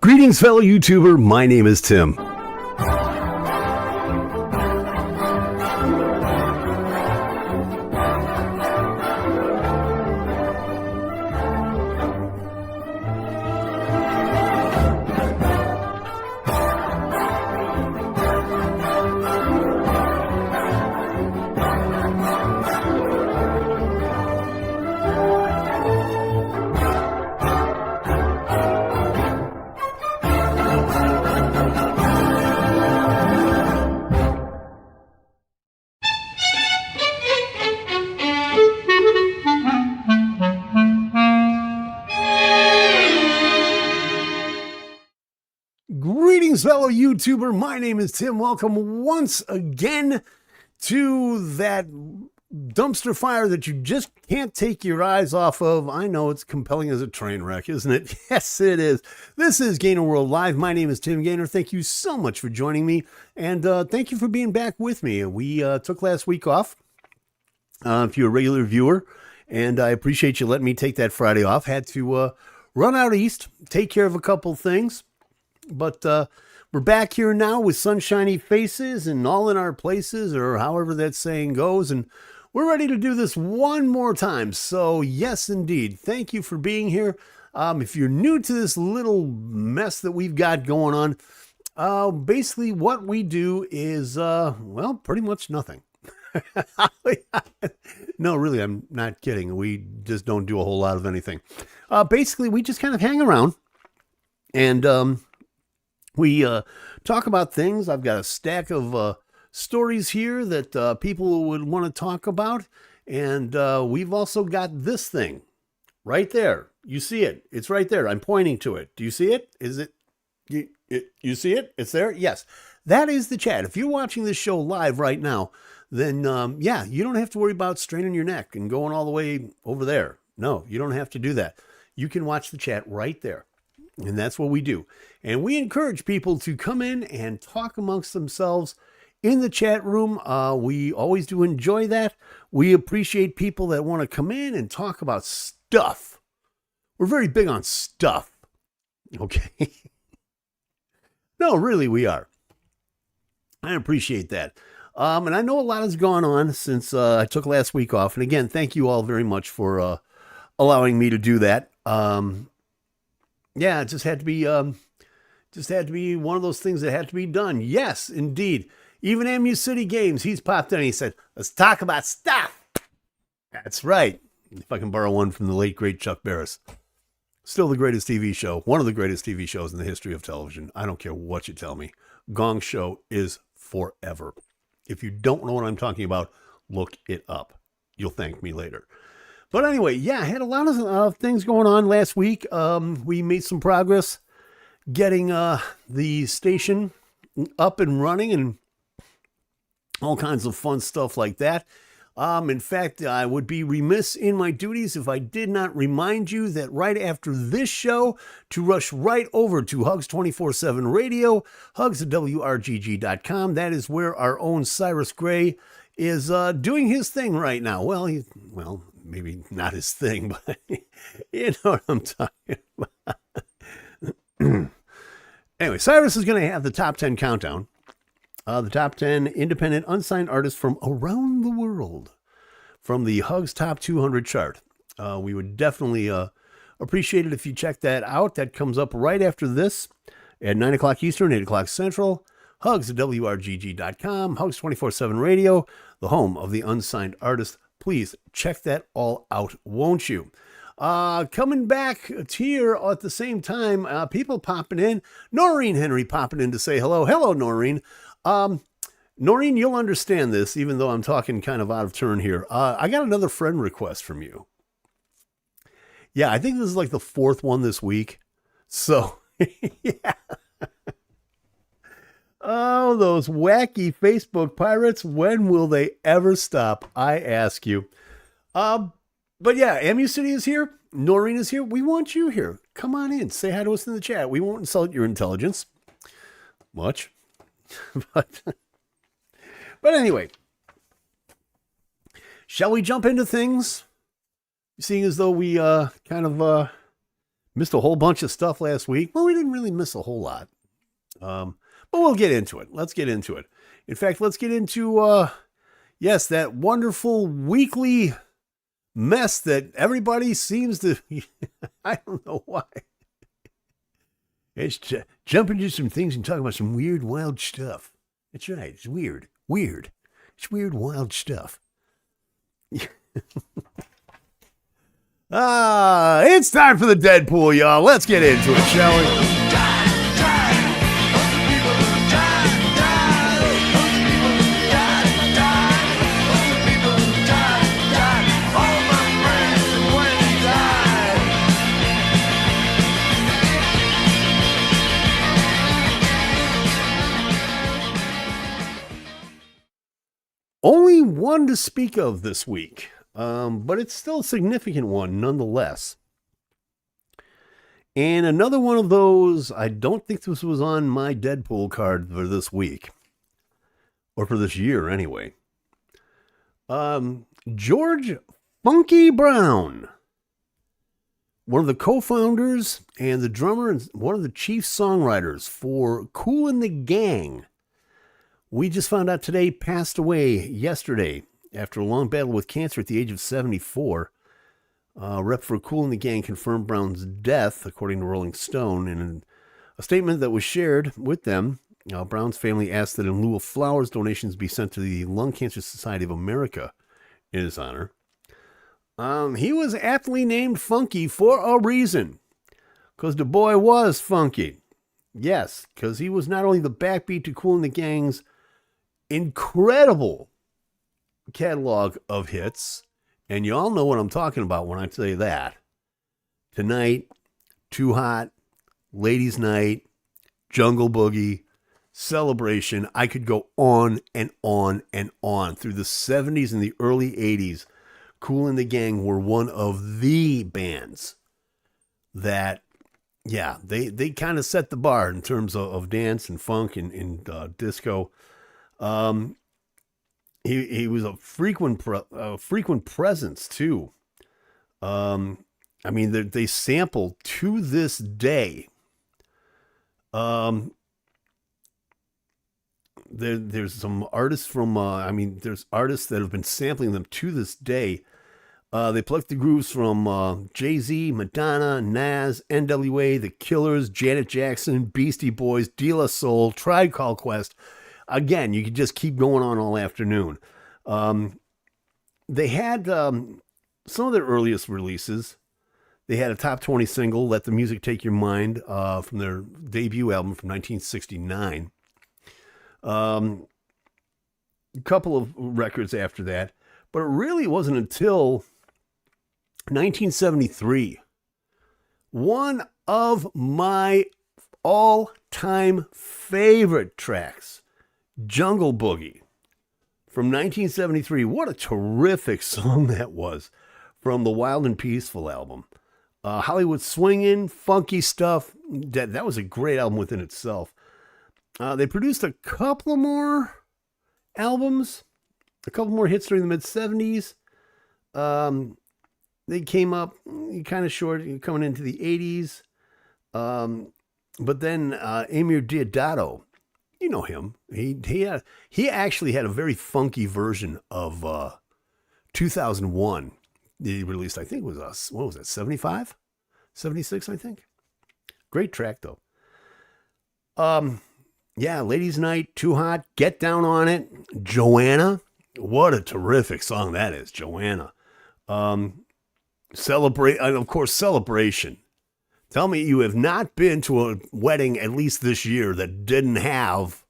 Greetings, fellow YouTuber. My name is Tim. Greetings, fellow YouTuber. My name is Tim. Welcome once again to that dumpster fire that you just can't take your eyes off of. I know it's compelling as a train wreck, isn't it? Yes, it is. This is GainerWorld Live. My name is Tim Gainer. Thank you so much for joining me, and thank you for being back with me. We took last week off, if you're a regular viewer, and I appreciate you letting me take that Friday off. Had to run out east, take care of a couple things. But we're back here now with sunshiny faces and all in our places, or however that saying goes, and we're ready to do this one more time. So yes, indeed, thank you for being here. If you're new to this little mess that we've got going on, basically what we do is, well, pretty much nothing. No, really, I'm not kidding. We just don't do a whole lot of anything. Basically, we just kind of hang around and we talk about things. I've got a stack of stories here that people would want to talk about. And we've also got this thing right there. You see it. It's right there. I'm pointing to it. Do you see it? Is it? You see it? It's there? Yes. That is the chat. If you're watching this show live right now, then yeah, you don't have to worry about straining your neck and going all the way over there. No, you don't have to do that. You can watch the chat right there. And that's what we do. And we encourage people to come in and talk amongst themselves in the chat room. We always do enjoy that. We appreciate people that want to come in and talk about stuff. We're very big on stuff. Okay. No, really, we are. I appreciate that. And I know a lot has gone on since I took last week off. And again, thank you all very much for allowing me to do that. Yeah, it just had to be one of those things that had to be done. Yes, indeed. Even MU City Games, he's popped in and he said, let's talk about stuff. That's right. If I can borrow one from the late, great Chuck Barris. Still the greatest TV show. One of the greatest TV shows in the history of television. I don't care what you tell me. Gong Show is forever. If you don't know what I'm talking about, look it up. You'll thank me later. But anyway, yeah, I had a lot of things going on last week. We made some progress getting the station up and running and all kinds of fun stuff like that. In fact, I would be remiss in my duties if I did not remind you that right after this show, to rush right over to Hugs 24/7 Radio, hugs at WRGG.com. That is where our own Cyrus Gray is doing his thing right now. Well, maybe not his thing, but you know what I'm talking about. Anyway, Cyrus is going to have the top 10 countdown. The top 10 independent unsigned artists from around the world from the Hugs Top 200 chart. We would definitely appreciate it if you check that out. That comes up right after this at 9 o'clock Eastern, 8 o'clock Central. Hugs at WRGG.com, Hugs 24/7 Radio, the home of the unsigned artists. Please check that all out, won't you? Coming back here at the same time, people popping in. Noreen Henry popping in to say hello. Hello, Noreen. Noreen, you'll understand this, even though I'm talking kind of out of turn here. I got another friend request from you. Yeah, I think this is like the fourth one this week. So, yeah. Oh, those wacky Facebook pirates. When will they ever stop? I ask you. But yeah, MU City is here. Noreen is here. We want you here. Come on in. Say hi to us in the chat. We won't insult your intelligence much. but anyway, shall we jump into things? Seeing as though we kind of Missed a whole bunch of stuff last week. Well, we didn't really miss a whole lot. But we'll get into it. Let's get into it. In fact, let's get into, yes, that wonderful weekly mess that everybody seems to, I don't know why. It's jump into some things and talk about some weird, wild stuff. That's right. It's weird. Weird. It's weird, wild stuff. It's time for the Deadpool, y'all. Let's get into it, shall we? Only one to speak of this week, but it's still a significant one nonetheless. And another one of those, I don't think this was on my Deadpool card for this week, or for this year anyway. George Funky Brown, one of the co-founders and the drummer and one of the chief songwriters for Kool and the Gang. We just found out today, passed away yesterday after a long battle with cancer at the age of 74. Rep for Kool and the Gang confirmed Brown's death, according to Rolling Stone. In a statement that was shared with them, Brown's family asked that in lieu of flowers, donations be sent to the Lung Cancer Society of America in his honor. He was aptly named Funky for a reason, because the boy was funky. Yes, because he was not only the backbeat to Kool and the Gang's incredible catalog of hits, and you all know what I'm talking about when I say that. Tonight, Too Hot, Ladies Night, Jungle Boogie, Celebration. I could go on and on and on. Through the 70s and the early 80s, Kool and the Gang were one of the bands that, yeah, they kind of set the bar in terms of dance and funk and disco. He was a frequent presence too. I mean, they sample to this day. There's some artists from, there's artists that have been sampling them to this day. They plucked the grooves from Jay-Z, Madonna, Nas, NWA, The Killers, Janet Jackson, Beastie Boys, De La Soul, Tribe Called Quest. Again, you could just keep going on all afternoon. They had some of their earliest releases. They had a top 20 single, Let the Music Take Your Mind, from their debut album from 1969. A couple of records after that. But it really wasn't until 1973. One of my all-time favorite tracks, Jungle Boogie, from 1973. What a terrific song that was, from the Wild and Peaceful album. Hollywood swinging, funky stuff. That was a great album within itself. They produced a couple more albums, a couple more hits during the mid-70s. They came up kind of short coming into the 80s. But then Amir Deodato, you know him. He actually had a very funky version of 2001. He released, I think it was, what was that, 75? 76, I think. Great track, though. Yeah, Ladies Night, Too Hot, Get Down on It, Joanna. What a terrific song that is, Joanna. Celebrate, and of course, Celebration. Tell me you have not been to a wedding, at least this year, that didn't have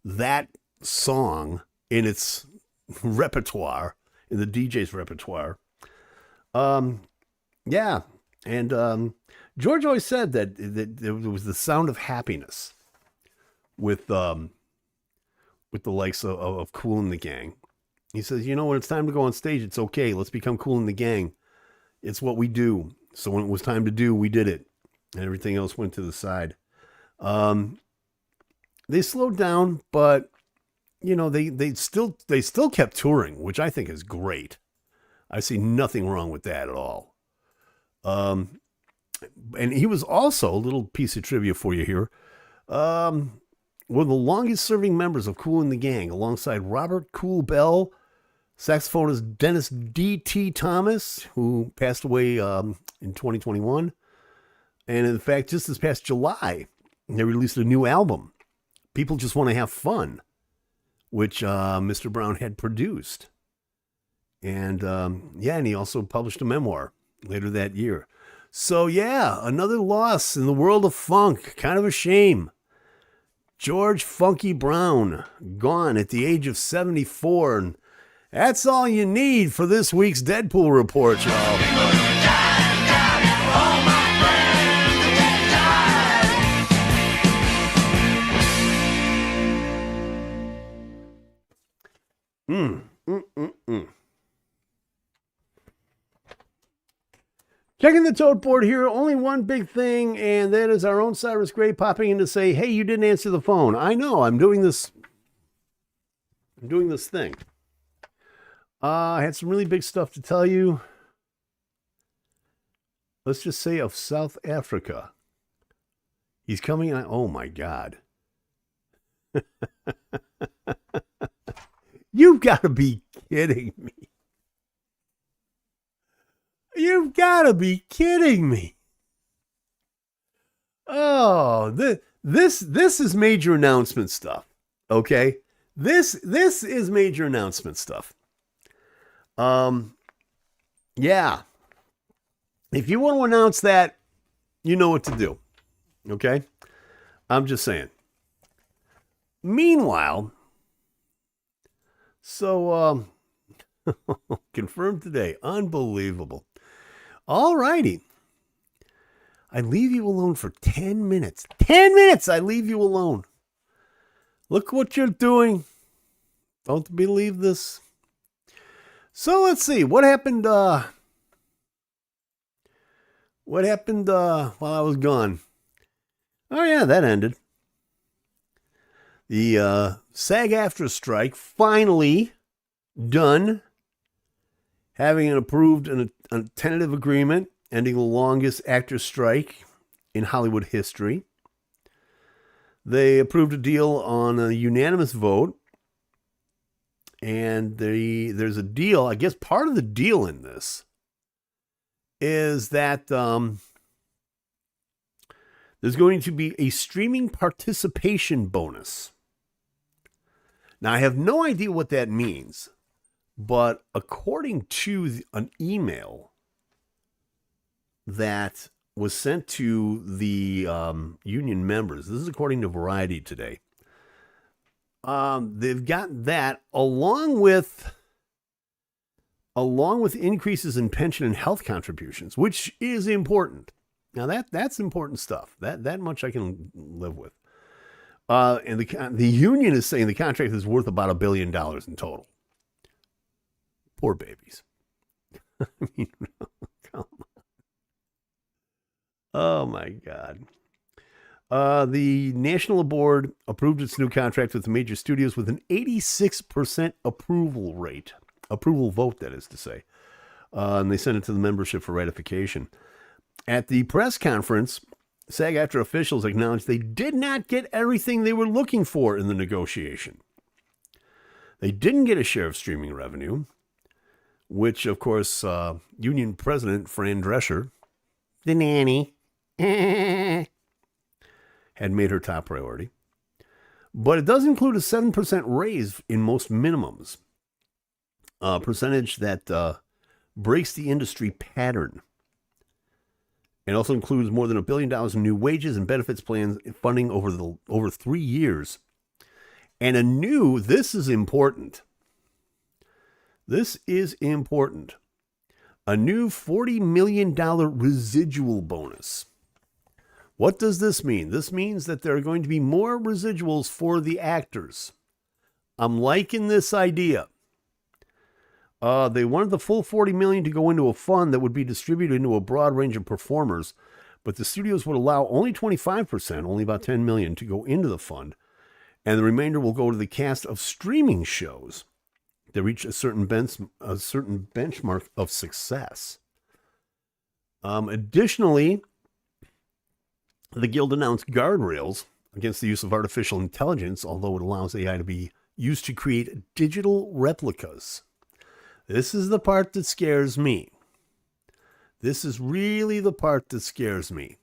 that song in its repertoire, in the DJ's repertoire. Yeah, and George always said that there was the sound of happiness with the likes of Kool and the Gang. He says, you know, when it's time to go on stage, it's okay. Let's become Kool and the Gang. It's what we do. So when it was time to do, we did it. And everything else went to the side. They slowed down, but you know, they still kept touring, which I think is great. I see nothing wrong with that at all. And he was also, a little piece of trivia for you here, one of the longest serving members of Kool and the Gang, alongside Robert Kool Bell, saxophonist Dennis D.T. Thomas, who passed away in 2021. And in fact, just this past July, they released a new album, People Just Want to Have Fun, which Mr. Brown had produced. And and he also published a memoir later that year. So yeah, another loss in the world of funk. Kind of a shame. George Funky Brown, gone at the age of 74. And that's all you need for this week's Deadpool Report, y'all. Checking the tote board here, only one big thing, and that is our own Cyrus Gray popping in to say, hey, you didn't answer the phone. I know, I'm doing this thing. I had some really big stuff to tell you. Let's just say of South Africa. He's coming on, oh my God. You've got to be kidding me. You've got to be kidding me. Oh, this is major announcement stuff. Okay? This is major announcement stuff. Yeah. If you want to announce that, you know what to do. Okay? I'm just saying. Meanwhile, so confirmed today. Unbelievable. All righty. I leave you alone for 10 minutes. 10 minutes, I leave you alone. Look what you're doing. Don't believe this. So let's see. What happened while I was gone? Oh yeah, that ended. The SAG-AFTRA strike finally done. Having an approved and a tentative agreement ending the longest actor strike in Hollywood history. They approved a deal on a unanimous vote. And there's a deal, I guess part of the deal in this is that there's going to be a streaming participation bonus. Now, I have no idea what that means. But according to an email that was sent to the union members, this is according to Variety today, they've got that along with increases in pension and health contributions, which is important. Now that's important stuff. That much I can live with. And the union is saying the contract is worth about $1 billion in total. Poor babies. I mean, come on. Oh my God. The National Board approved its new contract with the major studios with an 86% approval vote, that is to say. And they sent it to the membership for ratification. At the press conference, SAG-AFTRA officials acknowledged they did not get everything they were looking for in the negotiation. They didn't get a share of streaming revenue, which, of course, union president Fran Drescher, the nanny, had made her top priority. But it does include a 7% raise in most minimums, a percentage that breaks the industry pattern. It also includes more than $1 billion in new wages and benefits plans funding over 3 years. And this is important. This is important. A new $40 million residual bonus. What does this mean? This means that there are going to be more residuals for the actors. I'm liking this idea. They wanted the full $40 million to go into a fund that would be distributed into a broad range of performers, but the studios would allow only 25%, only about $10 million, to go into the fund, and the remainder will go to the cast of streaming shows that reach a certain benchmark of success. Additionally, The Guild announced guardrails against the use of artificial intelligence, although it allows AI to be used to create digital replicas. This is the part that scares me. This is really the part that scares me.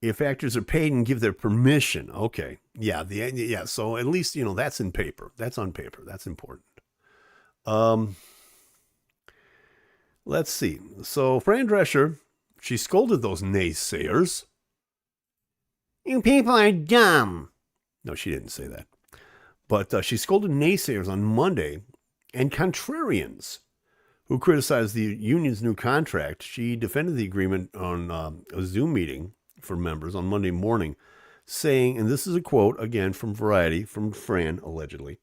If actors are paid and give their permission, okay, yeah. So at least that's in paper. That's on paper. That's important. Let's see. So Fran Drescher, she scolded those naysayers. You people are dumb. No, she didn't say that. But she scolded naysayers on Monday and contrarians who criticized the union's new contract. She defended the agreement on a Zoom meeting for members on Monday morning, saying, and this is a quote, again, from Variety, from Fran, allegedly,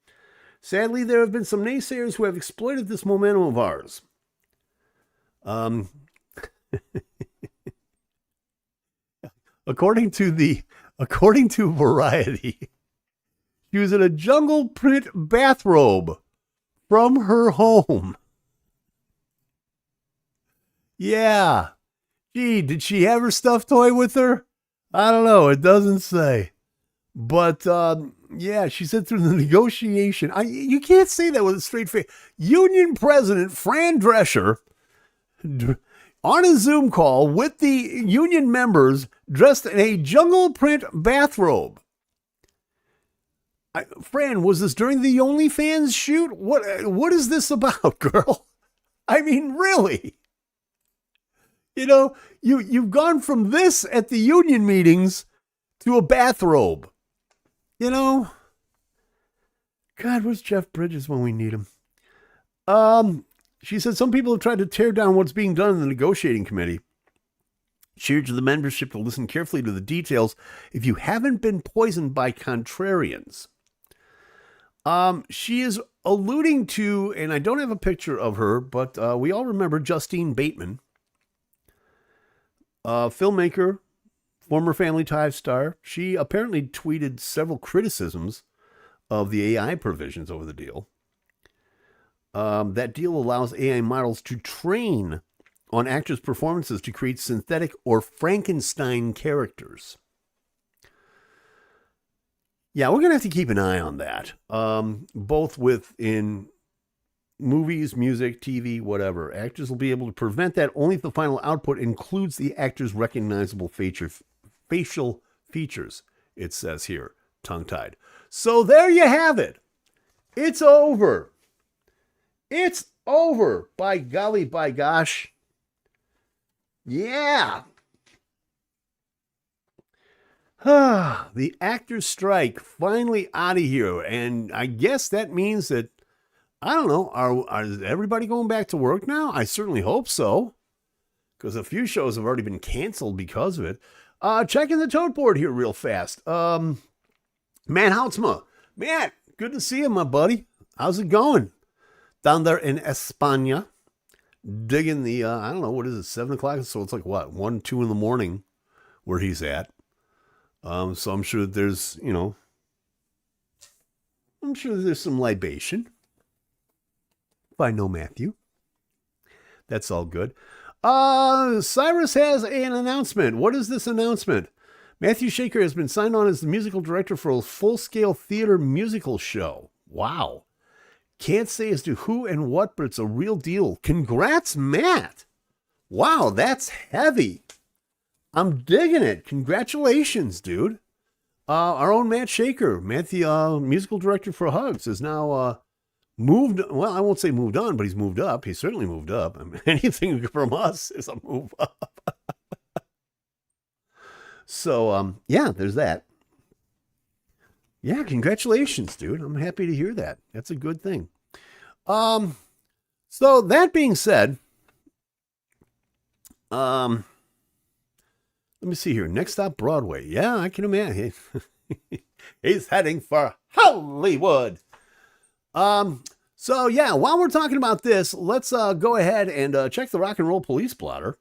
"Sadly, there have been some naysayers who have exploited this momentum of ours." According to Variety, she was in a jungle print bathrobe from her home. Yeah. Gee, did she have her stuffed toy with her? I don't know. It doesn't say. But, yeah, she said through the negotiation. You can't say that with a straight face. Union President Fran Drescher on a Zoom call with the union members dressed in a jungle print bathrobe. Fran, was this during the OnlyFans shoot? What is this about, girl? I mean, really? You've gone from this at the union meetings to a bathrobe. God, where's Jeff Bridges when we need him? She said some people have tried to tear down what's being done in the negotiating committee. She urged the membership to listen carefully to the details if you haven't been poisoned by contrarians. She is alluding to, and I don't have a picture of her, but we all remember Justine Bateman, filmmaker, former Family Ties star. She apparently tweeted several criticisms of the AI provisions over the deal. That deal allows AI models to train on actors' performances to create synthetic or Frankenstein characters. Yeah, we're going to have to keep an eye on that, both within movies, music, TV, whatever. Actors will be able to prevent that only if the final output includes the actor's recognizable facial features, it says here, tongue-tied. So there you have it. It's over. It's over. By golly, by gosh. Yeah. The actors' strike finally out of here. And I guess that means that, I don't know, is everybody going back to work now? I certainly hope so, because a few shows have already been canceled because of it. Checking the tote board here real fast. Matt Houtsma. Matt, good to see you, my buddy. How's it going? Down there in España, digging the, I don't know, what is it, 7 o'clock? So it's like, what, 1, 2 in the morning where he's at. So I'm sure that there's, I'm sure there's some libation. If I know Matthew. That's all good. Cyrus has an announcement. What is this announcement? Matthew Shaker has been signed on as the musical director for a full-scale theater musical show. Wow. Can't say as to who and what, but it's a real deal. Congrats, Matt. Wow, that's heavy. I'm digging it. Congratulations, dude. Our own Matt Shaker, the musical director for Hugs, is now moved. Well, I won't say moved on, but he's moved up. He's certainly moved up. I mean, anything from us is a move up. So, yeah, there's that. Yeah, congratulations, dude. I'm happy to hear that. That's a good thing. So that being said, let me see here. Next stop, Broadway. Yeah, I can imagine. He's heading for Hollywood. So yeah, while we're talking about this, let's go ahead and check the Rock and Roll Police blotter.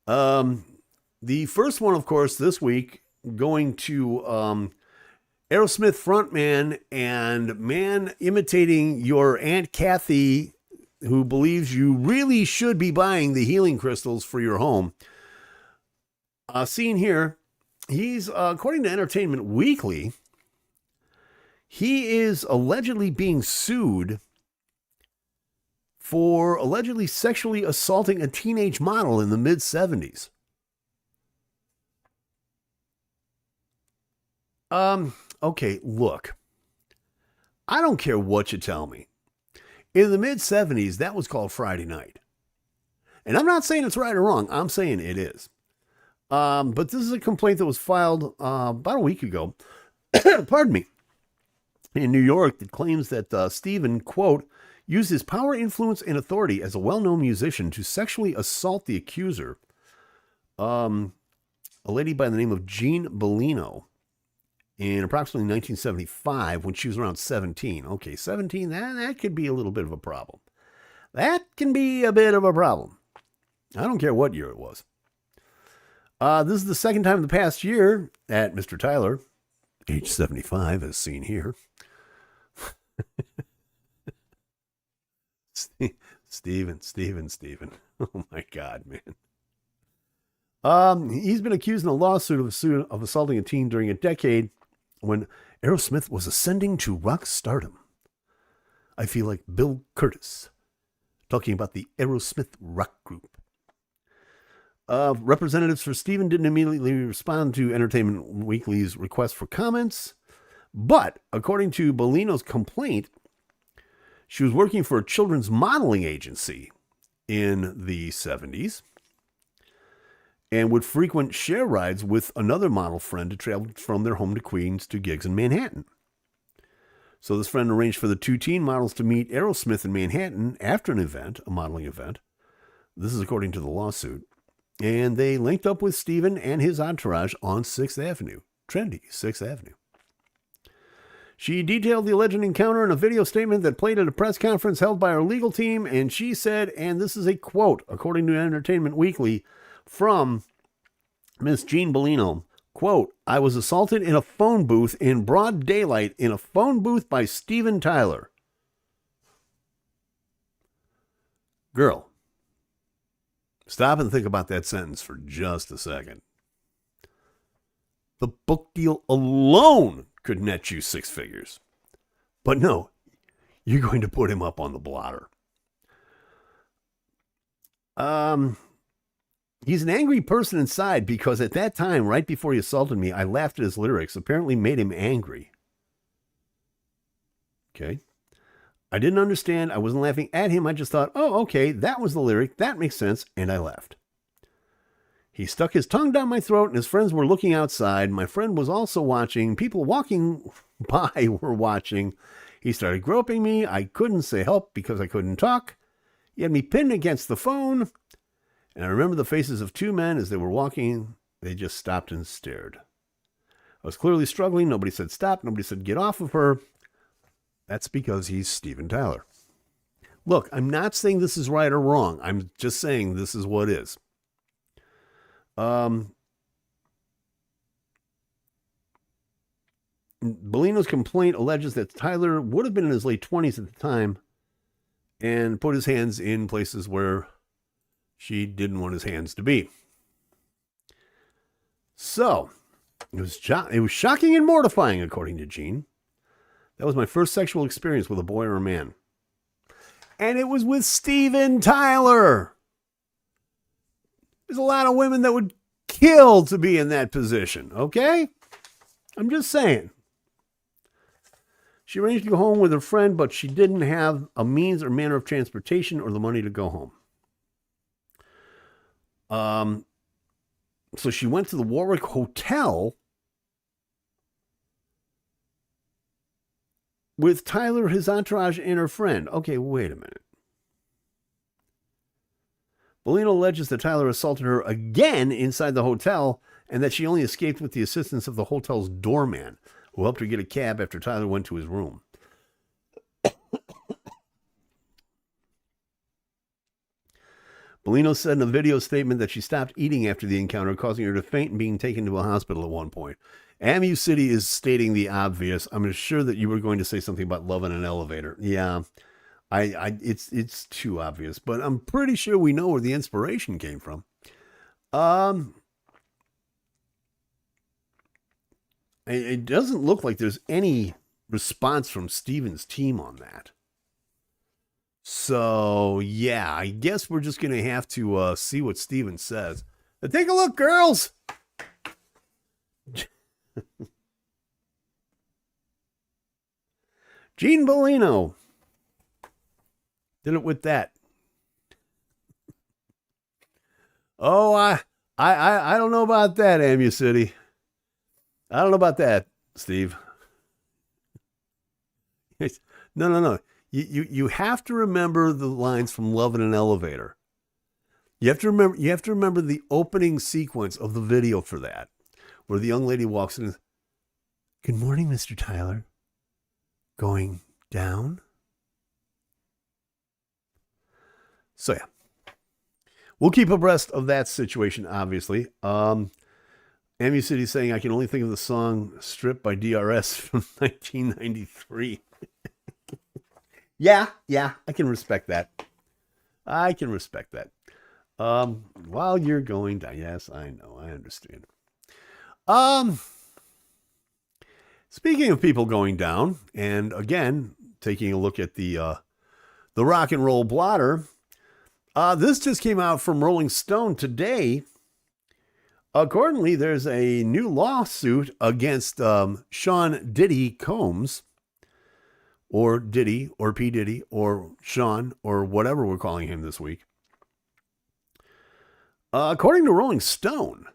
The first one, of course, this week going to Aerosmith frontman and man imitating your Aunt Kathy, who believes you really should be buying the healing crystals for your home. Seen here, he's, according to Entertainment Weekly, he is allegedly being sued for allegedly sexually assaulting a teenage model in the mid 70s. Okay, look. I don't care what you tell me. In the mid 70s, that was called Friday night. And I'm not saying it's right or wrong. I'm saying it is. But this is a complaint that was filed about a week ago. Pardon me. In New York, that claims that Stephen, quote, used his power, influence, and authority as a well-known musician to sexually assault the accuser, a lady by the name of Jean Bellino, in approximately 1975 when she was around 17. Okay, 17, that could be a little bit of a problem. That can be a bit of a problem. I don't care what year it was. This is the second time in the past year that Mr. Tyler, age 75, as seen here. Steven. Oh my God, man. He's been accused in a lawsuit of assaulting a teen during a decade when Aerosmith was ascending to rock stardom. I feel like Bill Curtis talking about the Aerosmith rock group. Representatives for Stephen didn't immediately respond to Entertainment Weekly's request for comments, but according to Bellino's complaint, she was working for a children's modeling agency in the 70s and would frequent share rides with another model friend to travel from their home to Queens to gigs in Manhattan. So this friend arranged for the two teen models to meet Aerosmith in Manhattan after an event, a modeling event. This is according to the lawsuit. And they linked up with Stephen and his entourage on 6th Avenue. Trendy 6th Avenue. She detailed the alleged encounter in a video statement that played at a press conference held by her legal team, and she said, and this is a quote, according to Entertainment Weekly, from Miss Jean Bellino, quote, I was assaulted in a phone booth in broad daylight in a phone booth by Steven Tyler. Girl, stop and think about that sentence for just a second. The book deal alone could net you 6 figures. But no, you're going to put him up on the blotter. He's an angry person inside because at that time, right before he assaulted me, I laughed at his lyrics. Apparently made him angry. Okay. I didn't understand. I wasn't laughing at him. I just thought, oh, okay, that was the lyric. That makes sense. And I left. He stuck his tongue down my throat and his friends were looking outside. My friend was also watching. People walking by were watching. He started groping me. I couldn't say help because I couldn't talk. He had me pinned against the phone. And I remember the faces of 2 men as they were walking. They just stopped and stared. I was clearly struggling. Nobody said stop. Nobody said get off of her. That's because he's Steven Tyler. Look, I'm not saying this is right or wrong. I'm just saying this is what is. Bellino's complaint alleges that Tyler would have been in his late 20s at the time and put his hands in places where she didn't want his hands to be. So, it was shocking and mortifying, according to Jean. That was my first sexual experience with a boy or a man. And it was with Steven Tyler. There's a lot of women that would kill to be in that position, okay? I'm just saying. She arranged to go home with her friend, but she didn't have a means or manner of transportation or the money to go home. So she went to the Warwick Hotel with Tyler, his entourage, and her friend. Okay, wait a minute. Bellino alleges that Tyler assaulted her again inside the hotel and that she only escaped with the assistance of the hotel's doorman, who helped her get a cab after Tyler went to his room. Bellino said in a video statement that she stopped eating after the encounter, causing her to faint and being taken to a hospital at one point. Amu City is stating the obvious. I'm sure that you were going to say something about love in an elevator. Yeah, it's too obvious, but I'm pretty sure we know where the inspiration came from. It doesn't look like there's any response from Steven's team on that. So, yeah, I guess we're just going to have to see what Steven says. Now, take a look, girls. Gene Bellino did it with that. Oh, I don't know about that, Amu City. I don't know about that, Steve. No. You have to remember the lines from Love in an Elevator. You have to remember the opening sequence of the video for that, where the young lady walks in and, "Good morning, Mr. Tyler. Going down?" So yeah. We'll keep abreast of that situation, obviously. Amu City saying, I can only think of the song Strip by DRS from 1993. Yeah, I can respect that. While you're going down. Yes, I know. I understand. Speaking of people going down, and again, taking a look at the rock and roll blotter, this just came out from Rolling Stone today. Accordingly, there's a new lawsuit against Sean Diddy Combs, or Diddy, or P. Diddy, or Sean, or whatever we're calling him this week. According to Rolling Stone,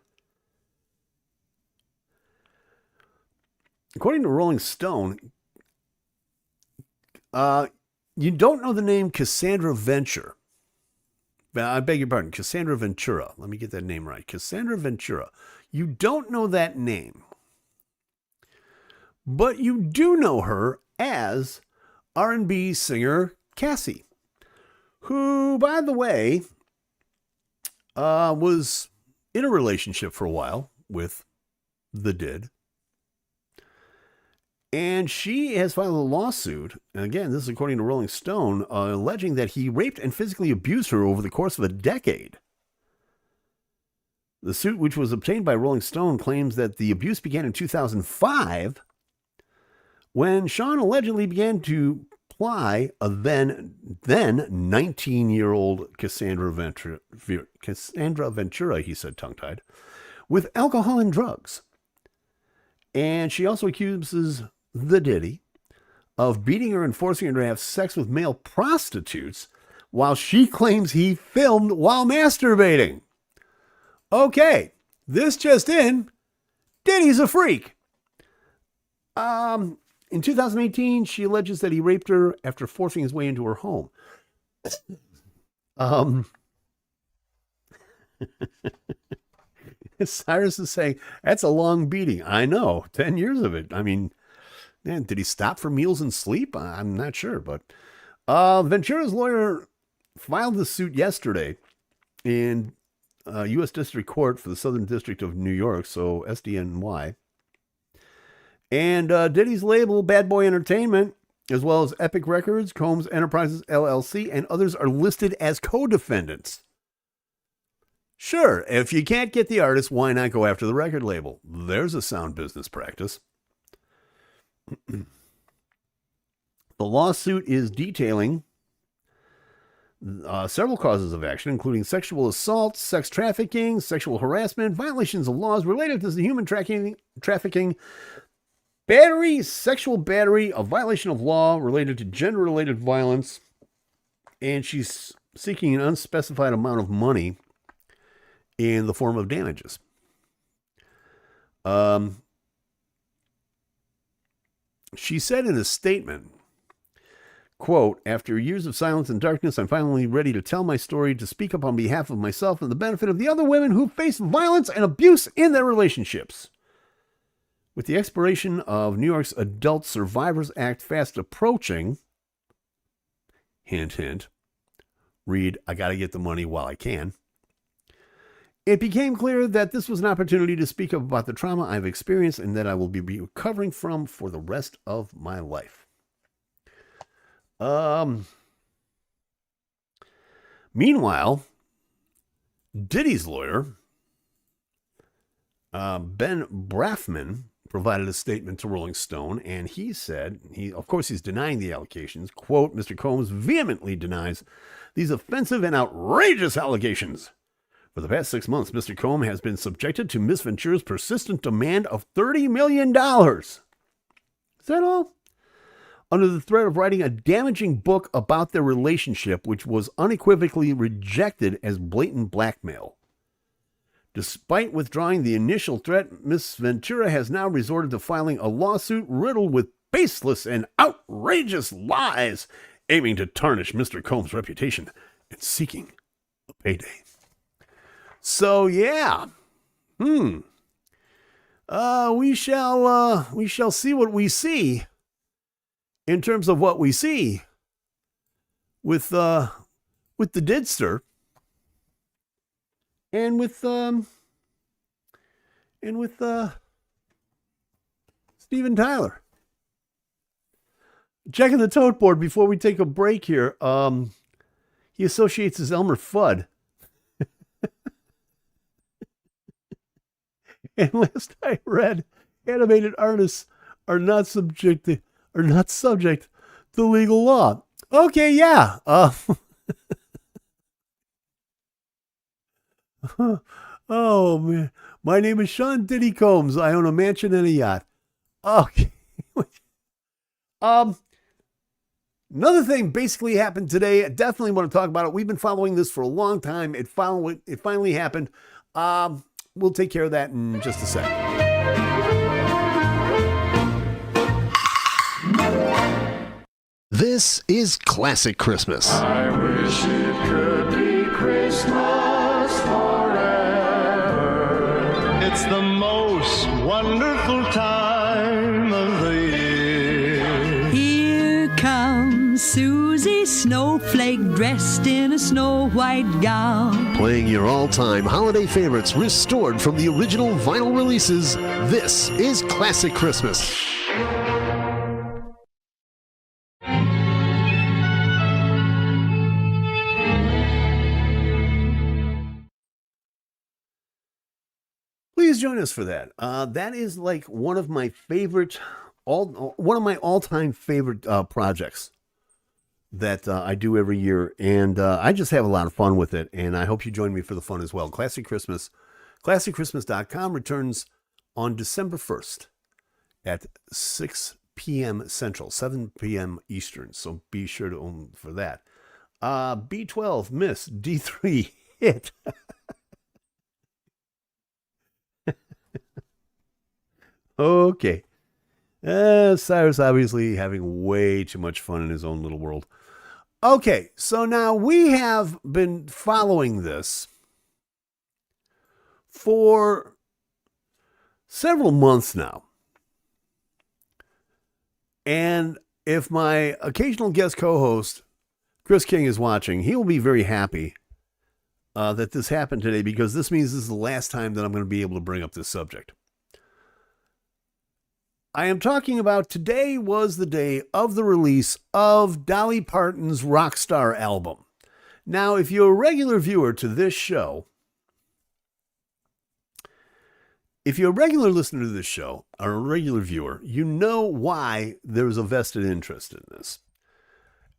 you don't know the name Cassandra Venture. I beg your pardon, Cassandra Ventura. Let me get that name right. Cassandra Ventura. You don't know that name. But you do know her as R&B singer Cassie, who, by the way, was in a relationship for a while with the Did. And she has filed a lawsuit, and again, this is according to Rolling Stone, alleging that he raped and physically abused her over the course of a decade. The suit, which was obtained by Rolling Stone, claims that the abuse began in 2005, when Sean allegedly began to ply a then 19-year-old Cassandra Ventura, he said tongue-tied, with alcohol and drugs. And she also accuses the Diddy of beating her and forcing her to have sex with male prostitutes, while she claims he filmed while masturbating. Okay, this just in, Diddy's a freak. In 2018, she alleges that he raped her after forcing his way into her home. Cyrus is saying, that's a long beating. I know, 10 years of it. I mean, man, did he stop for meals and sleep? I'm not sure, but Ventura's lawyer filed the suit yesterday in U.S. District Court for the Southern District of New York, so SDNY. And Diddy's label, Bad Boy Entertainment, as well as Epic Records, Combs Enterprises, LLC, and others are listed as co-defendants. Sure, if you can't get the artist, why not go after the record label? There's a sound business practice. The lawsuit is detailing several causes of action, including sexual assault, sex trafficking, sexual harassment, violations of laws related to the human trafficking, battery, sexual battery, a violation of law related to gender-related violence, and she's seeking an unspecified amount of money in the form of damages. She said in a statement, quote, after years of silence and darkness, I'm finally ready to tell my story, to speak up on behalf of myself and the benefit of the other women who face violence and abuse in their relationships. With the expiration of New York's Adult Survivors Act fast approaching, hint, hint, read, I gotta get the money while I can, it became clear that this was an opportunity to speak up about the trauma I've experienced and that I will be recovering from for the rest of my life. Meanwhile, Diddy's lawyer, Ben Brafman, provided a statement to Rolling Stone, and he said, of course he's denying the allegations. Quote, Mr. Combs vehemently denies these offensive and outrageous allegations. For the past 6 months, Mr. Combs has been subjected to Miss Ventura's persistent demand of $30 million. Is that all? Under the threat of writing a damaging book about their relationship, which was unequivocally rejected as blatant blackmail. Despite withdrawing the initial threat, Miss Ventura has now resorted to filing a lawsuit riddled with baseless and outrageous lies, aiming to tarnish Mr. Combs' reputation and seeking a payday. So, yeah. We shall see what we see in terms of what we see with the Didster and with Steven Tyler. Checking the tote board before we take a break here. He associates as Elmer Fudd. And last I read, animated artists are not subject to legal law. Okay, yeah. Oh man, my name is Sean Diddy Combs. I own a mansion and a yacht. Okay. Another thing basically happened today. I definitely want to talk about it. We've been following this for a long time. It finally happened. We'll take care of that in just a second. This is Classic Christmas. I wish it could be Christmas forever. It's the most wonderful time of the year. Here comes Susie Snowflake dressed in a snow white gown. Playing your all-time holiday favorites restored from the original vinyl releases, this is Classic Christmas. Please join us for that. That is like one of my all-time favorite projects that I do every year, and I just have a lot of fun with it, and I hope you join me for the fun as well. Classic Christmas, ClassicChristmas.com returns on December 1st at 6 p.m. Central, 7 p.m. Eastern, so be sure to own for that. B12, Miss, D3, Hit. Okay. Cyrus obviously having way too much fun in his own little world. Okay, so now we have been following this for several months now. And if my occasional guest co-host, Chris King, is watching, he will be very happy that this happened today, because this means this is the last time that I'm going to be able to bring up this subject. I am talking about today was the day of the release of Dolly Parton's Rockstar album. Now, if you're a regular viewer to this show, if you're a regular listener to this show, or a regular viewer, you know why there's a vested interest in this.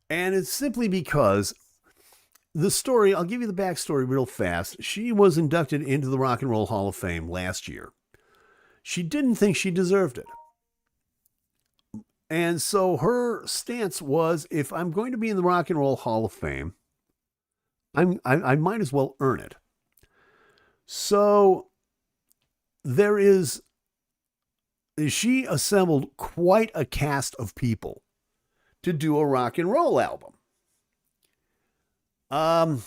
And it's simply because the story, I'll give you the backstory real fast. She was inducted into the Rock and Roll Hall of Fame last year. She didn't think she deserved it. And so her stance was, if I'm going to be in the Rock and Roll Hall of Fame, I might as well earn it. So she assembled quite a cast of people to do a rock and roll album. And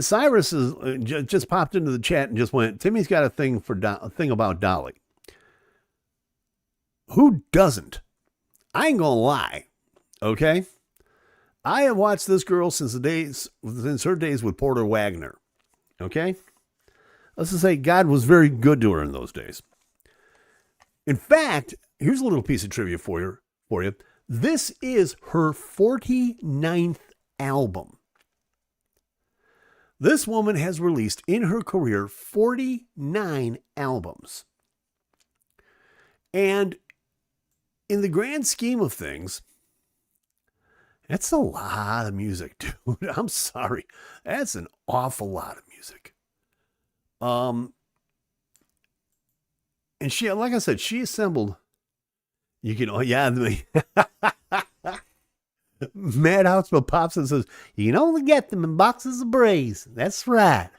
Cyrus just popped into the chat and just went, Timmy's got a thing about Dolly. Who doesn't? I ain't gonna lie, okay? I have watched this girl since her days with Porter Wagner, okay? Let's just say God was very good to her in those days. In fact, here's a little piece of trivia for you. This is her 49th album. This woman has released in her career 49 albums. And in the grand scheme of things, that's a lot of music, dude. I'm sorry. That's an awful lot of music. And she, like I said, she assembled. You can, oh yeah, Madhouse pops and says, you can only get them in boxes of Brays. That's right.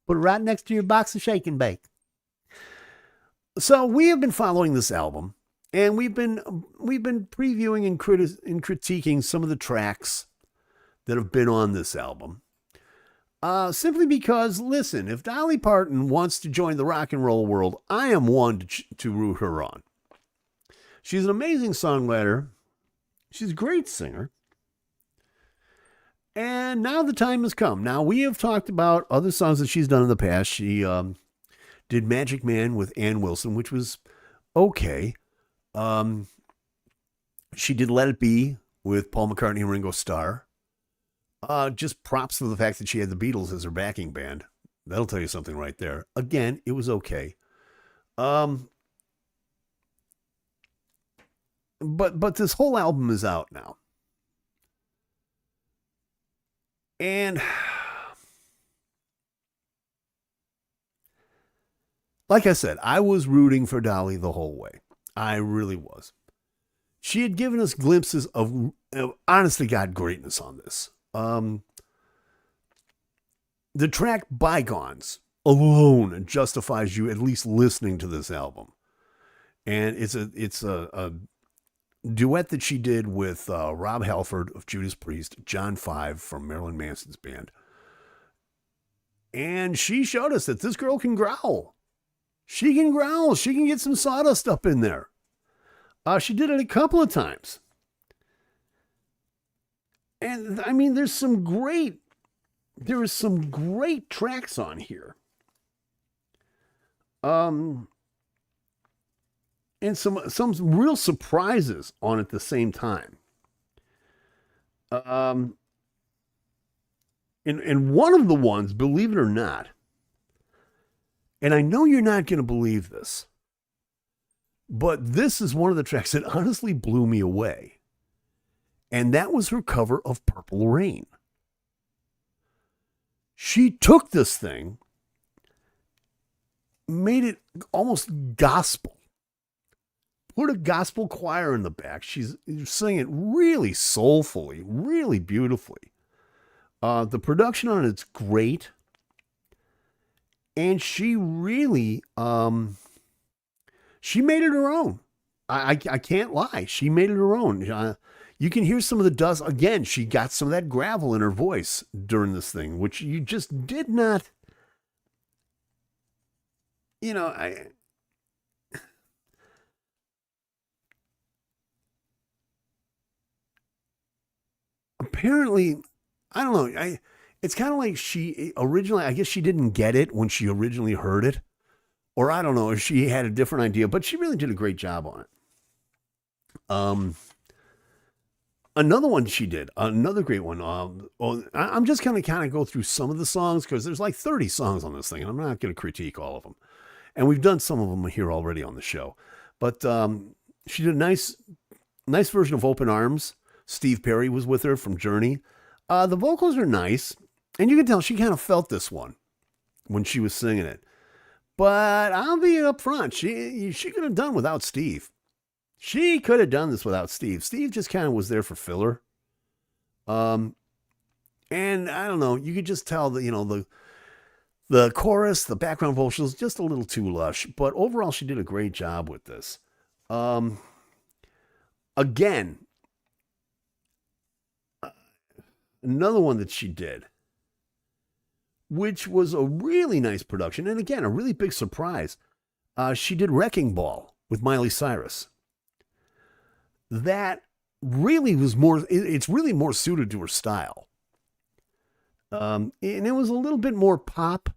Put it right next to your box of Shake and Bake. So we have been following this album, and we've been previewing and critiquing some of the tracks that have been on this album. Simply because, listen, if Dolly Parton wants to join the rock and roll world, I am one to root her on. She's an amazing songwriter. She's a great singer. And now the time has come. Now, we have talked about other songs that she's done in the past. She did Magic Man with Ann Wilson, which was okay. She did Let It Be with Paul McCartney and Ringo Starr. Just props for the fact that she had the Beatles as her backing band. That'll tell you something right there. Again, it was okay. But this whole album is out now. And like I said, I was rooting for Dolly the whole way. I really was. She had given us glimpses of honest to God greatness on this. The track Bygones alone justifies you at least listening to this album. And it's a duet that she did with Rob Halford of Judas Priest, John Five from Marilyn Manson's band. And she showed us that this girl can growl. She can growl. She can get some sawdust up in there. She did it a couple of times. And I mean, there are some great tracks on here. And some real surprises on at the same time. And one of the ones, believe it or not, and I know you're not going to believe this, but this is one of the tracks that honestly blew me away. And that was her cover of Purple Rain. She took this thing, made it almost gospel. Put a gospel choir in the back. She's singing really soulfully, really beautifully. The production on it's great. And she really, she made it her own. I can't lie. She made it her own. You can hear some of the dust. Again, she got some of that gravel in her voice during this thing, which you just did not, apparently, I don't know. It's kind of like she originally, I guess she didn't get it when she originally heard it. Or I don't know if she had a different idea, but she really did a great job on it. Another one she did, another great one. I'm just going to kind of go through some of the songs because there's like 30 songs on this thing, and I'm not going to critique all of them. And we've done some of them here already on the show. But she did a nice version of Open Arms. Steve Perry was with her from Journey. The vocals are nice, and you can tell she kind of felt this one when she was singing it. But I'll be up front. She could have done without Steve. She could have done this without Steve. Steve just kind of was there for filler. And I don't know, you could just tell that, the chorus, the background vocals, just a little too lush. But overall, she did a great job with this. Again, another one that she did, which was a really nice production. And again, a really big surprise. She did Wrecking Ball with Miley Cyrus. That really was it's really more suited to her style. And it was a little bit more pop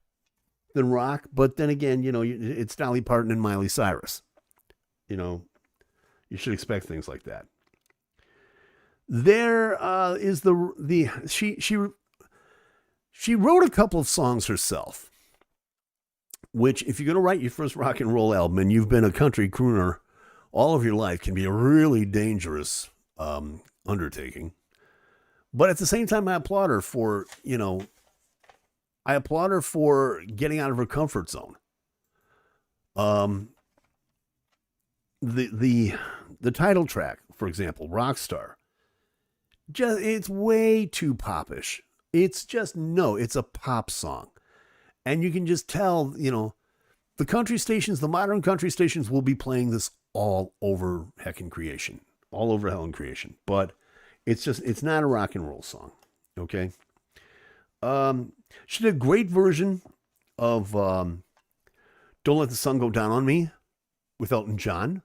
than rock, but then again, it's Dolly Parton and Miley Cyrus. You should expect things like that. There is she wrote a couple of songs herself. which if you're going to write your first rock and roll album and you've been a country crooner all of your life, can be a really dangerous undertaking. But at the same time, I applaud her for, getting out of her comfort zone. The title track, for example, Rockstar, it's way too popish. It's a pop song. And you can just tell, the country stations, the modern country stations will be playing this all over heckin' creation, all over hell and creation. But it's not a rock and roll song. Okay. She did a great version of Don't Let the Sun Go Down on Me with Elton John.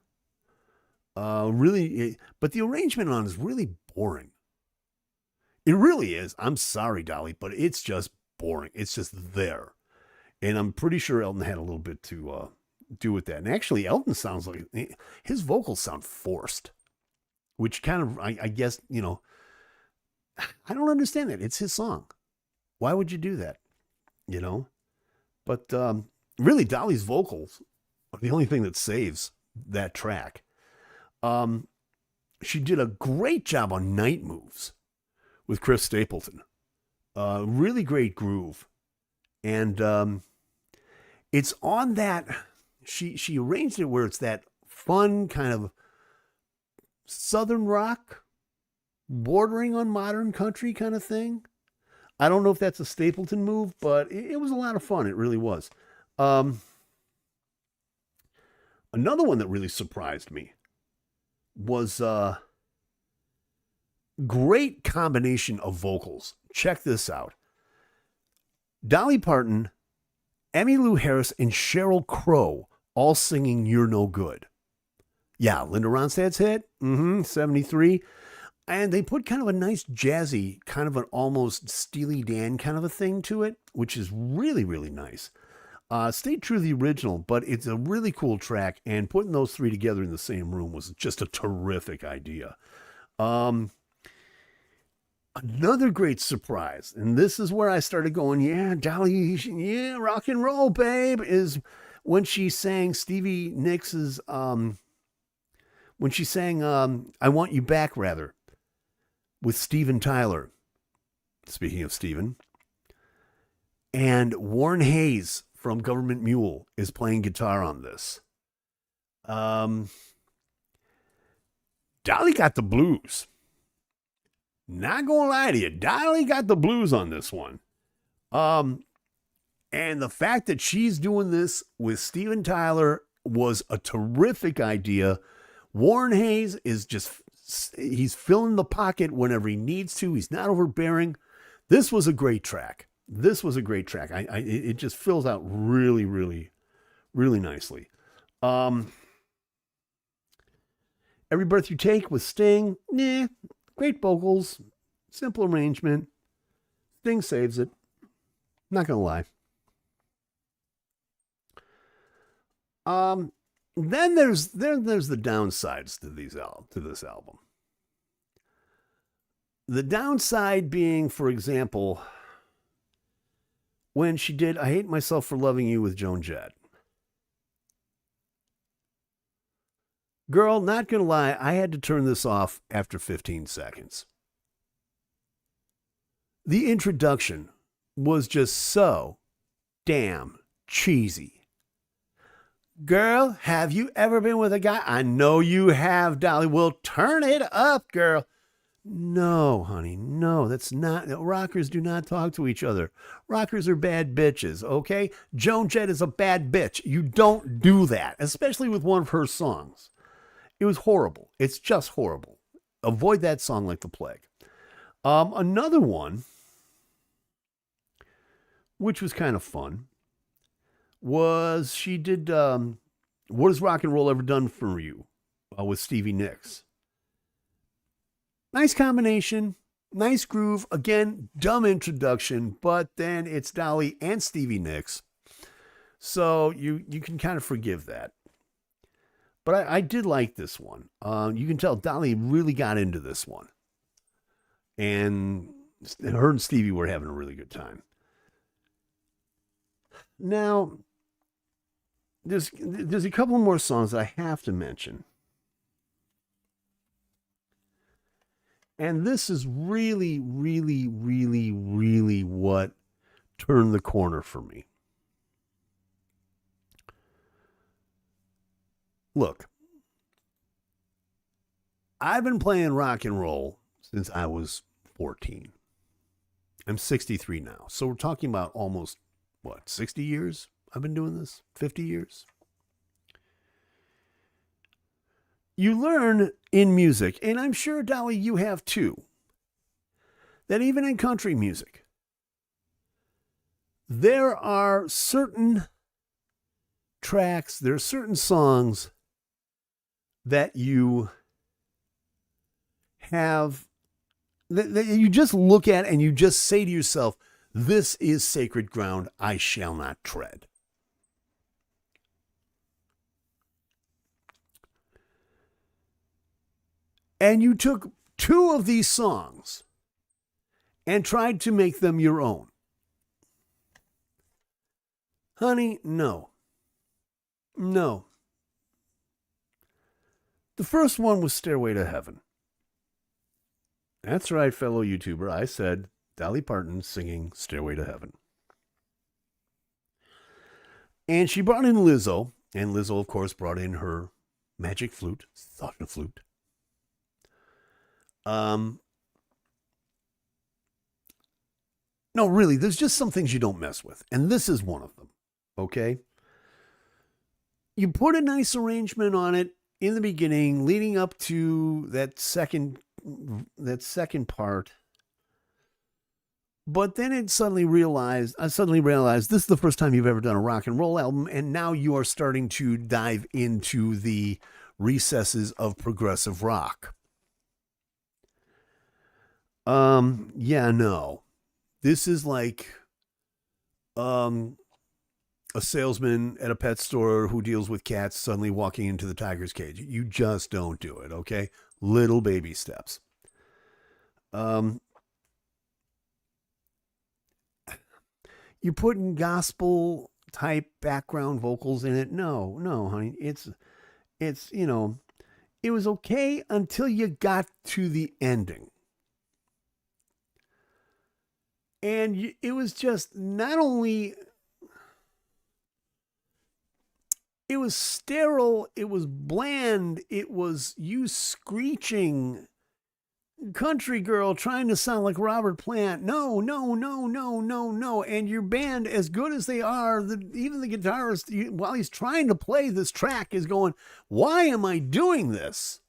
But the arrangement on it is really boring. It really is. I'm sorry, Dolly, but it's just boring. It's just there. And I'm pretty sure Elton had a little bit to do with that. And actually, Elton sounds like, his vocals sound forced, which kind of, I guess, I don't understand that. It's his song. Why would you do that? But really, Dolly's vocals are the only thing that saves that track. She did a great job on Night Moves with Chris Stapleton. Really great groove. And it's on that, she arranged it where it's that fun kind of Southern rock, bordering on modern country kind of thing. I don't know if that's a Stapleton move, but it was a lot of fun. It really was. Another one that really surprised me was great combination of vocals. Check this out. Dolly Parton, Emmylou Harris, and Sheryl Crow all singing You're No Good. Yeah, Linda Ronstadt's hit, 73. And they put kind of a nice jazzy, kind of an almost Steely Dan kind of a thing to it, which is really, really nice. Stayed true to the original, but it's a really cool track, and putting those three together in the same room was just a terrific idea. Another great surprise, and this is where I started going, yeah, Dolly, yeah, rock and roll, babe, is when she sang Stevie Nicks' when she sang I Want You Back, rather, with Steven Tyler. Speaking of Steven. And Warren Hayes from Government Mule is playing guitar on this. Dolly got the blues. Not gonna lie to you, Dolly got the blues on this one. And the fact that she's doing this with Steven Tyler was a terrific idea. Warren Hayes is he's filling the pocket whenever he needs to. He's not overbearing. This was a great track. It just fills out really, really, really nicely. Every Breath You Take with Sting, great vocals, simple arrangement. Sting saves it. Not gonna lie. Then there's the downsides to this album. The downside being, for example, when she did I Hate Myself for Loving You with Joan Jett. Girl, not gonna lie, I had to turn this off after 15 seconds. The introduction was just so damn cheesy. Girl, have you ever been with a guy? I know you have, Dolly. Well, turn it up, girl. No, honey, no, that's not. Rockers do not talk to each other. Rockers are bad bitches, okay? Joan Jett is a bad bitch. You don't do that, especially with one of her songs. It was horrible. It's just horrible. Avoid that song like the plague. Another one, which was kind of fun, was she did What Has Rock and Roll Ever Done For You with Stevie Nicks. Nice combination, nice groove. Again, dumb introduction, but then it's Dolly and Stevie Nicks. So you can kind of forgive that. But I did like this one. You can tell Dolly really got into this one. And her and Stevie were having a really good time. Now, there's a couple more songs that I have to mention. And this is really, really, really, really what turned the corner for me. Look, I've been playing rock and roll since I was 14. I'm 63 now. So we're talking about almost, 60 years I've been doing this? 50 years? You learn in music, and I'm sure, Dolly, you have too, that even in country music, there are certain tracks, there are certain songs that you have, that you just look at and you just say to yourself, this is sacred ground I shall not tread. And you took two of these songs and tried to make them your own. Honey, no. No. The first one was Stairway to Heaven. That's right, fellow YouTuber. I said Dolly Parton singing Stairway to Heaven. And she brought in Lizzo. And Lizzo, of course, brought in her magic flute, soften flute. No, really, there's just some things you don't mess with. And this is one of them. Okay? You put a nice arrangement on it in the beginning, leading up to that second part. But then I suddenly realized this is the first time you've ever done a rock and roll album, and now you are starting to dive into the recesses of progressive rock. Yeah, no. This is like a salesman at a pet store who deals with cats suddenly walking into the tiger's cage. You just don't do it, okay? Little baby steps. You put in gospel type background vocals in it. No, honey. It's, it was okay until you got to the ending. And it was just not only, it was sterile, it was bland, it was you screeching country girl trying to sound like Robert Plant. No. And your band, as good as they are, even the guitarist, while he's trying to play this track, is going, why am I doing this?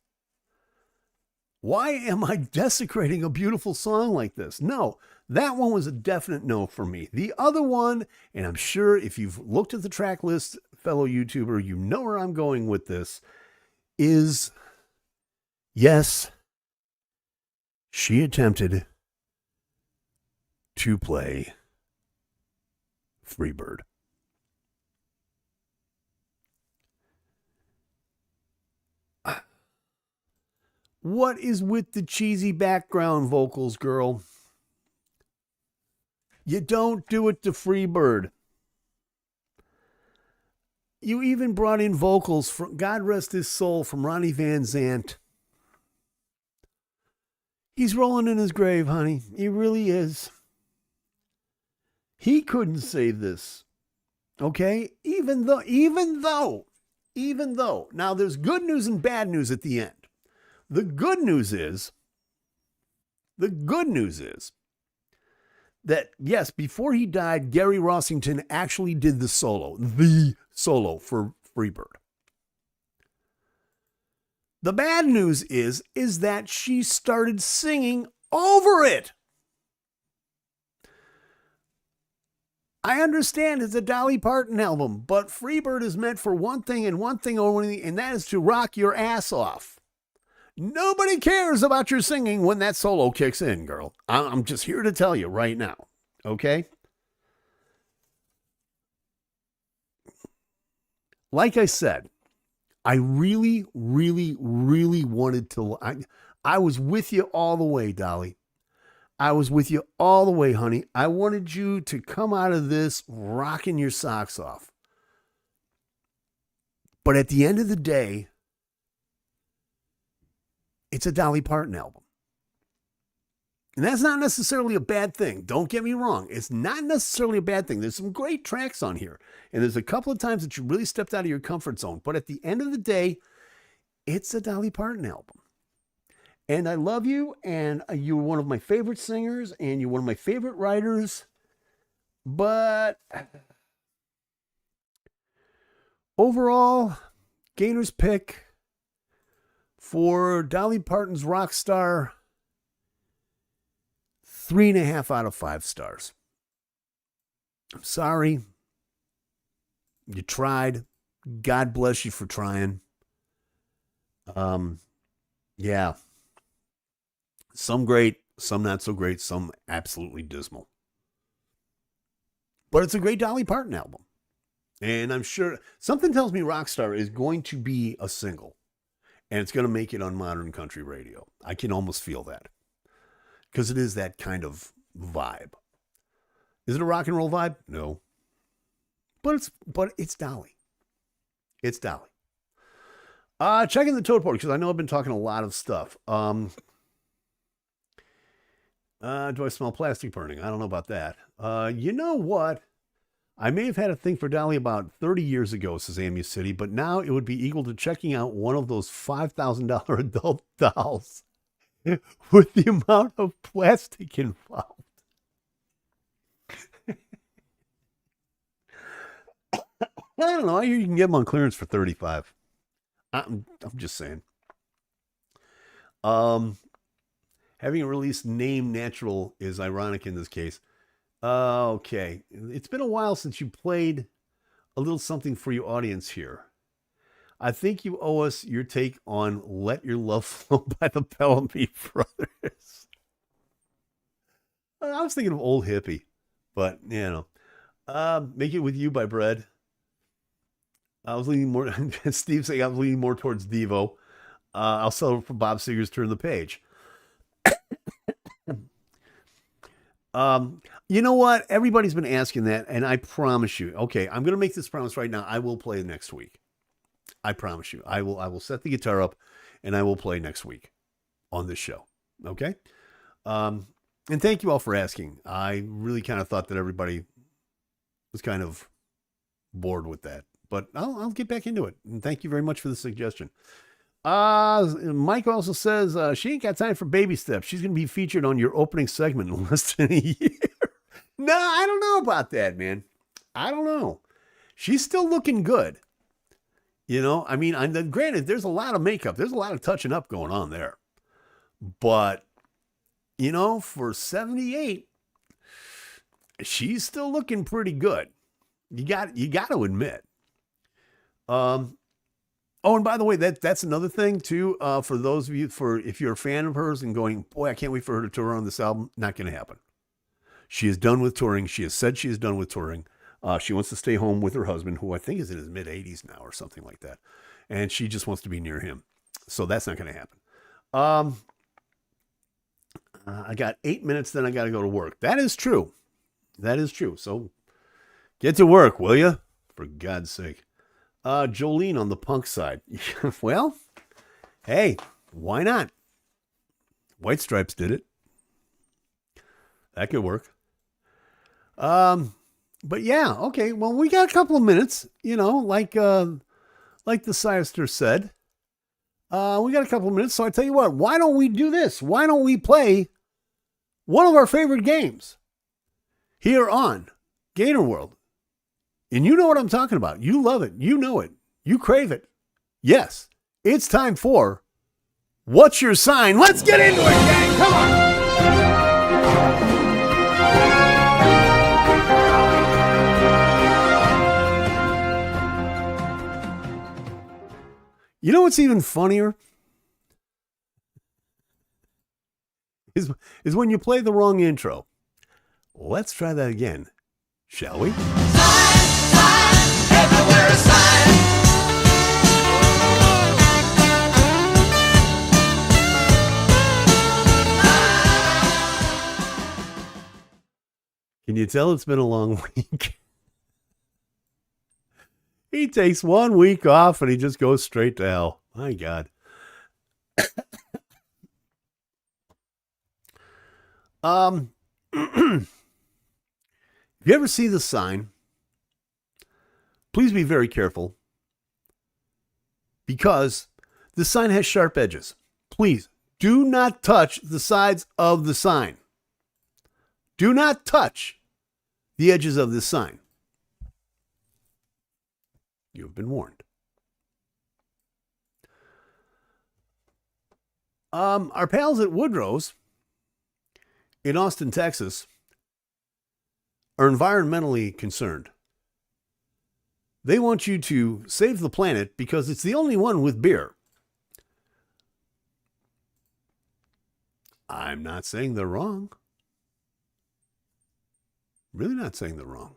Why am I desecrating a beautiful song like this? No, that one was a definite no for me. The other one, and I'm sure if you've looked at the track list, fellow YouTuber, you know where I'm going with this, is, yes, she attempted to play Freebird. What is with the cheesy background vocals, girl? You don't do it to Freebird. You even brought in vocals from, God rest his soul, from Ronnie Van Zant. He's rolling in his grave, honey. He really is. He couldn't save this. Okay? Even though. Now there's good news and bad news at the end. The good news is that, yes, before he died, Gary Rossington actually did the solo for Freebird. The bad news is that she started singing over it. I understand it's a Dolly Parton album, but Freebird is meant for one thing and one thing only, and that is to rock your ass off. Nobody cares about your singing when that solo kicks in, girl. I'm just here to tell you right now, okay? Like I said, I really, really, really wanted to. I was with you all the way, Dolly. I was with you all the way, honey. I wanted you to come out of this rocking your socks off. But at the end of the day, it's a Dolly Parton album. And that's not necessarily a bad thing. Don't get me wrong. It's not necessarily a bad thing. There's some great tracks on here. And there's a couple of times that you really stepped out of your comfort zone. But at the end of the day, it's a Dolly Parton album. And I love you. And you're one of my favorite singers. And you're one of my favorite writers. But overall, Gainer's pick for Dolly Parton's Rockstar, 3.5 out of 5 stars. I'm sorry. You tried. God bless you for trying. Yeah. Some great, some not so great, some absolutely dismal. But it's a great Dolly Parton album. And I'm sure, something tells me Rockstar is going to be a single. And it's going to make it on modern country radio. I can almost feel that. Because it is that kind of vibe. Is it a rock and roll vibe? No. But it's Dolly. It's Dolly. Checking the toad portal, because I know I've been talking a lot of stuff. Do I smell plastic burning? I don't know about that. You know what? I may have had a thing for Dolly about 30 years ago, says Amu City, but now it would be equal to checking out one of those $5,000 adult dolls with the amount of plastic involved. I don't know. I hear you can get them on clearance for $35. I'm just saying. Having a release named Natural is ironic in this case. Okay. It's been a while since you played a little something for your audience here. I think you owe us your take on Let Your Love Flow by the Bellamy Brothers. I was thinking of Old Hippie, but, you know. Make It With You by Bread. I was leaning more, Steve saying I was leaning more towards Devo. I'll settle for Bob Seger's Turn the Page. You know what? Everybody's been asking that, and I promise you, okay, I'm going to make this promise right now. I will play next week. I promise you. I will set the guitar up, and I will play next week on this show. Okay? And thank you all for asking. I really kind of thought that everybody was kind of bored with that. But I'll get back into it. And thank you very much for the suggestion. Mike also says, she ain't got time for baby steps. She's going to be featured on your opening segment in less than a year. No, I don't know about that, man. I don't know. She's still looking good. You know, I mean, granted, there's a lot of makeup. There's a lot of touching up going on there. But, you know, for 78, she's still looking pretty good. You got to admit. Oh, and by the way, that's another thing too. For those of you, if you're a fan of hers and going, boy, I can't wait for her to tour on this album. Not going to happen. She is done with touring. She has said she is done with touring. She wants to stay home with her husband, who I think is in his mid 80s now or something like that. And she just wants to be near him. So that's not going to happen. I got 8 minutes, then I got to go to work. That is true. That is true. So get to work, will you? For God's sake. Jolene on the punk side. Well, hey, why not? White Stripes did it. That could work. But yeah, okay. Well, we got a couple of minutes, you know, like the Sister said. We got a couple of minutes. So I tell you what, why don't we do this? Why don't we play one of our favorite games here on GainerWorld? And you know what I'm talking about. You love it. You know it. You crave it. Yes, it's time for What's Your Sign? Let's get into it, gang. Come on. You know what's even funnier? Is when you play the wrong intro. Let's try that again, shall we? Everywhere a sign. Can you tell it's been a long week? He takes 1 week off and he just goes straight to hell. My God. If you ever see the sign, please be very careful because the sign has sharp edges. Please do not touch the sides of the sign. Do not touch the edges of this sign. You have been warned. Our pals at Woodrow's in Austin, Texas, are environmentally concerned. They want you to save the planet because it's the only one with beer. I'm not saying they're wrong. Really not saying they're wrong.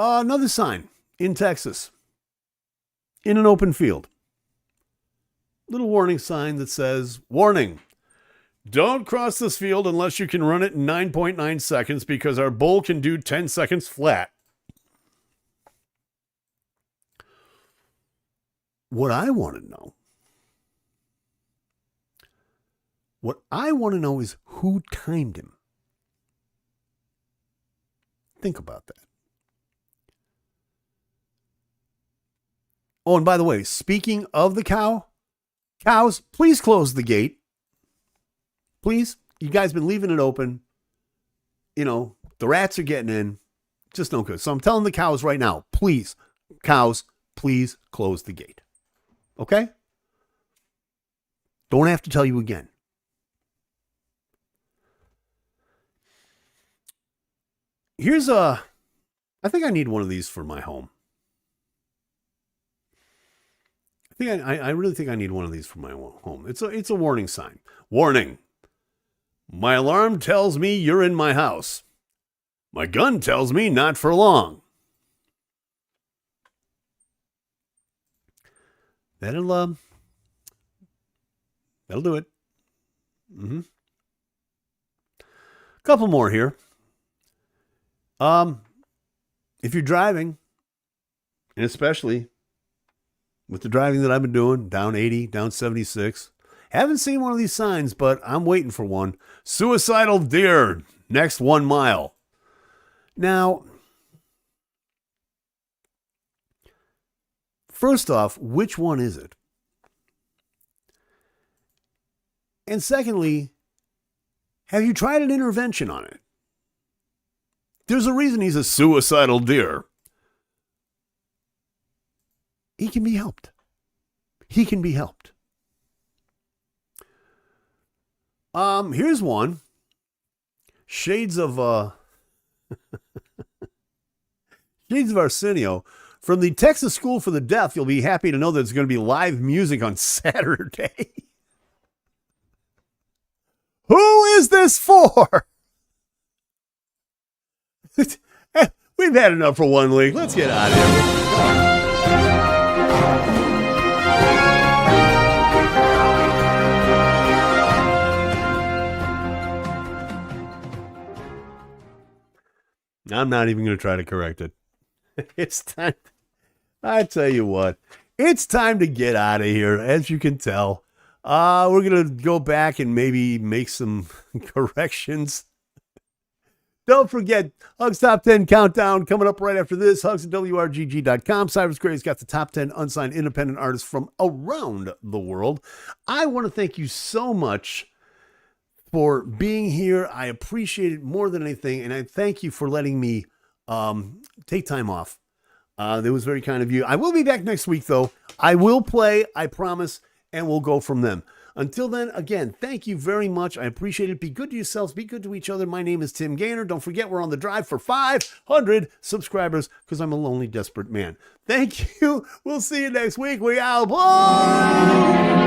Another sign in Texas, in an open field. Little warning sign that says, warning, don't cross this field unless you can run it in 9.9 seconds because our bull can do 10 seconds flat. What I want to know is who timed him. Think about that. Oh, and by the way, speaking of the cows, please close the gate. Please. You guys been leaving it open. You know, the rats are getting in. Just no good. So I'm telling the cows right now, please, cows, please close the gate. Okay? Don't have to tell you again. I think I need one of these for my home. I really think I need one of these for my home. It's a warning sign. Warning. My alarm tells me you're in my house. My gun tells me not for long. That'll do it. Couple more here. If you're driving, and especially with the driving that I've been doing, down 80, down 76, haven't seen one of these signs, but I'm waiting for one. Suicidal deer, next 1 mile. Now, first off, which one is it? And secondly, have you tried an intervention on it? There's a reason he's a suicidal deer. He can be helped. He can be helped. Here's one. Shades of Arsenio. From the Texas School for the Deaf, you'll be happy to know that there's going to be live music on Saturday. Who is this for? We've had enough for 1 week. Let's get out of here. I'm not even going to try to correct it. It's time. I tell you what, it's time to get out of here. As you can tell, we're going to go back and maybe make some corrections. Don't forget, Hugs Top 10 Countdown coming up right after this. Hugs at WRGG.com. Cyrus Gray's got the top 10 unsigned independent artists from around the world. I want to thank you so much for being here. I appreciate it more than anything, and I thank you for letting me take time off. That was very kind of you. I will be back next week, though. I will play, I promise, and we'll go from them. Until then, again, thank you very much. I appreciate it. Be good to yourselves. Be good to each other. My name is Tim Gainer. Don't forget, we're on the drive for 500 subscribers because I'm a lonely, desperate man. Thank you. We'll see you next week. We out. Bye.